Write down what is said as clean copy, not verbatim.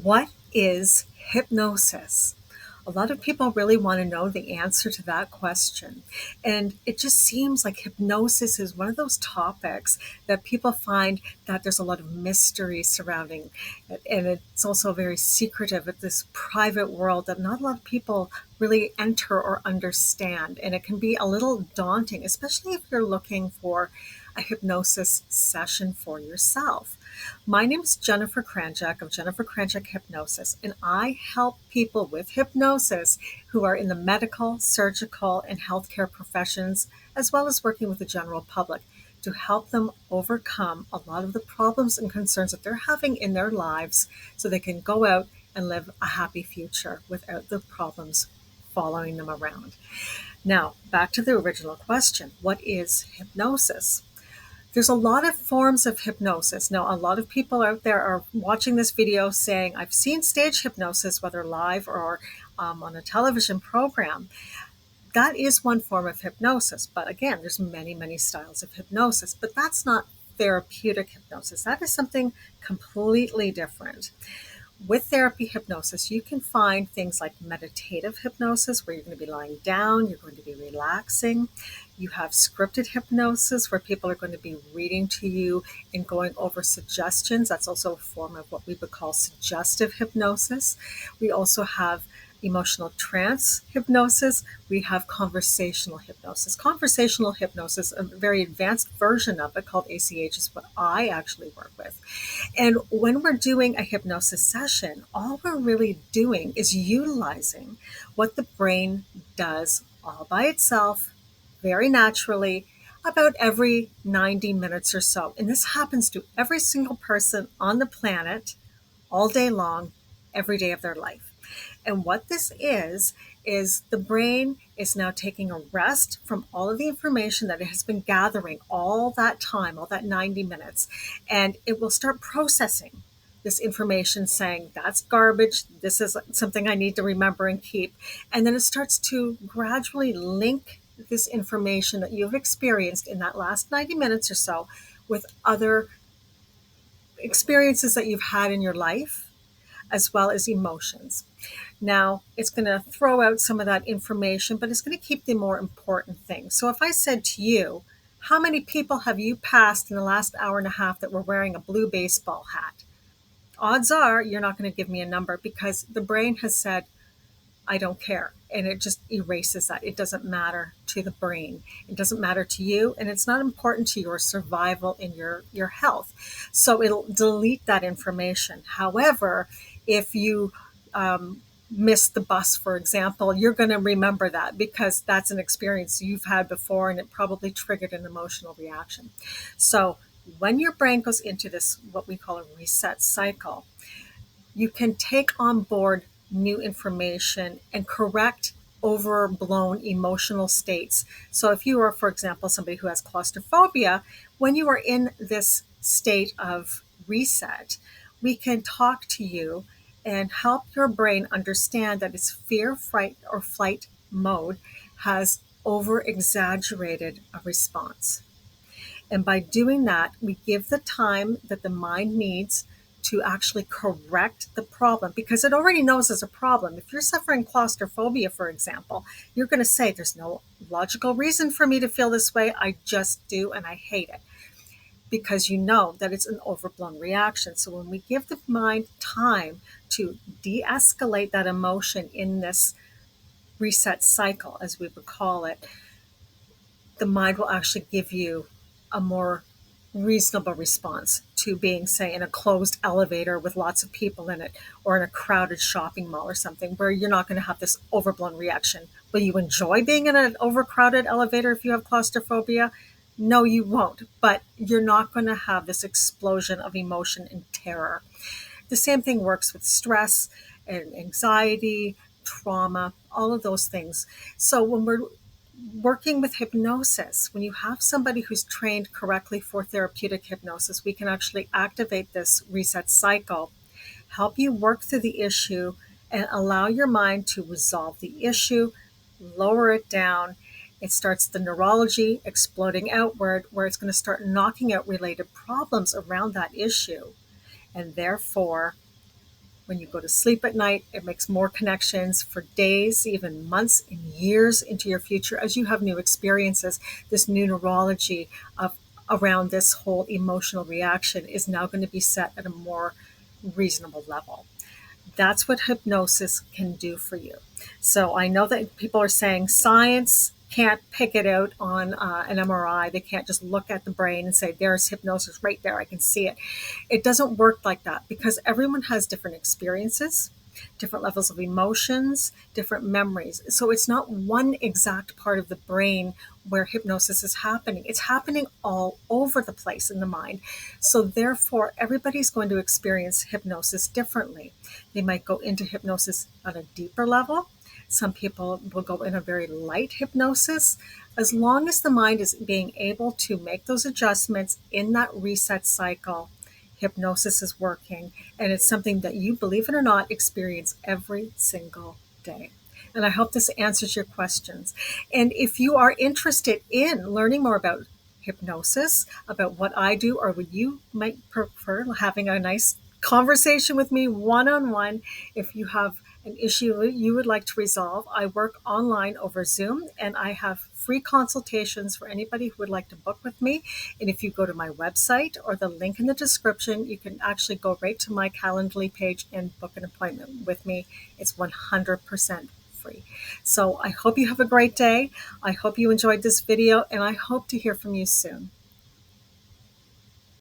What is hypnosis? A lot of people really want to know the answer to that question. And it just seems like hypnosis is one of those topics that people find that there's a lot of mystery surrounding it. And it's also very secretive. It's this private world that not a lot of people really enter or understand. And it can be a little daunting, especially if you're looking for a hypnosis session for yourself. My name is Jennifer Kranjec of Jennifer Kranjec Hypnosis, and I help people with hypnosis who are in the medical, surgical, and healthcare professions, as well as working with the general public to help them overcome a lot of the problems and concerns that they're having in their lives so they can go out and live a happy future without the problems following them around. Now, back to the original question. What is hypnosis? There's a lot of forms of hypnosis. Now, a lot of people out there are watching this video saying, I've seen stage hypnosis, whether live or on a television program. That is one form of hypnosis. But again, there's many, many styles of hypnosis. But that's not therapeutic hypnosis. That is something completely different. With therapy hypnosis, you can find things like meditative hypnosis, where you're going to be lying down, you're going to be relaxing. You have scripted hypnosis, where people are going to be reading to you and going over suggestions. That's also a form of what we would call suggestive hypnosis. We also have emotional trance hypnosis. We have conversational hypnosis. Conversational hypnosis, a very advanced version of it called ACH, is what I actually work with. And when we're doing a hypnosis session, all we're really doing is utilizing what the brain does all by itself, very naturally, about every 90 minutes or so. And this happens to every single person on the planet all day long, every day of their life. And what this is the brain is now taking a rest from all of the information that it has been gathering all that time, all that 90 minutes, and it will start processing this information saying, that's garbage, this is something I need to remember and keep. And then it starts to gradually link this information that you've experienced in that last 90 minutes or so with other experiences that you've had in your life, as well as emotions. Now, it's going to throw out some of that information, but it's going to keep the more important things. So if I said to you, how many people have you passed in the last hour and a half that were wearing a blue baseball hat? Odds are you're not going to give me a number because the brain has said, I don't care. And it just erases that. It doesn't matter to the brain. It doesn't matter to you. And it's not important to your survival and your health. So it'll delete that information. However, if you miss the bus, for example, you're going to remember that because that's an experience you've had before and it probably triggered an emotional reaction. So when your brain goes into this, what we call a reset cycle, you can take on board new information and correct overblown emotional states. So if you are, for example, somebody who has claustrophobia, when you are in this state of reset, we can talk to you and help your brain understand that its fear, fright, or flight mode has over exaggerated a response. And by doing that, we give the time that the mind needs to actually correct the problem because it already knows there's a problem. If you're suffering claustrophobia, for example, you're going to say, there's no logical reason for me to feel this way. I just do, and I hate it because you know that it's an overblown reaction. So when we give the mind time to de-escalate that emotion in this reset cycle, as we would call it, the mind will actually give you a more reasonable response to being, say, in a closed elevator with lots of people in it, or in a crowded shopping mall or something, where you're not going to have this overblown reaction. Will you enjoy being in an overcrowded elevator if you have claustrophobia? No, you won't, but you're not going to have this explosion of emotion and terror. The same thing works with stress and anxiety, trauma, all of those things. So when we're working with hypnosis, when you have somebody who's trained correctly for therapeutic hypnosis, we can actually activate this reset cycle, help you work through the issue, and allow your mind to resolve the issue, lower it down. It starts the neurology exploding outward, where it's going to start knocking out related problems around that issue. And therefore, When you go to sleep at night, it makes more connections for days, even months and years into your future as you have new experiences. This new neurology of around this whole emotional reaction is now going to be set at a more reasonable level. That's what hypnosis can do for you. So I know that people are saying science can't pick it out on an MRI. They can't just look at the brain and say, there's hypnosis right there. I can see it. It doesn't work like that because everyone has different experiences, different levels of emotions, different memories. So it's not one exact part of the brain where hypnosis is happening. It's happening all over the place in the mind. So therefore, everybody's going to experience hypnosis differently. They might go into hypnosis on a deeper level. Some people will go in a very light hypnosis. As long as the mind is being able to make those adjustments in that reset cycle, hypnosis is working. And it's something that you, believe it or not, experience every single day. And I hope this answers your questions. And if you are interested in learning more about hypnosis, about what I do, or would you might prefer having a nice conversation with me one-on-one, if you have an issue you would like to resolve, I work online over Zoom and I have free consultations for anybody who would like to book with me. And if you go to my website or the link in the description, you can actually go right to my Calendly page and book an appointment with me. It's 100% free. So I hope you have a great day. I hope you enjoyed this video and I hope to hear from you soon.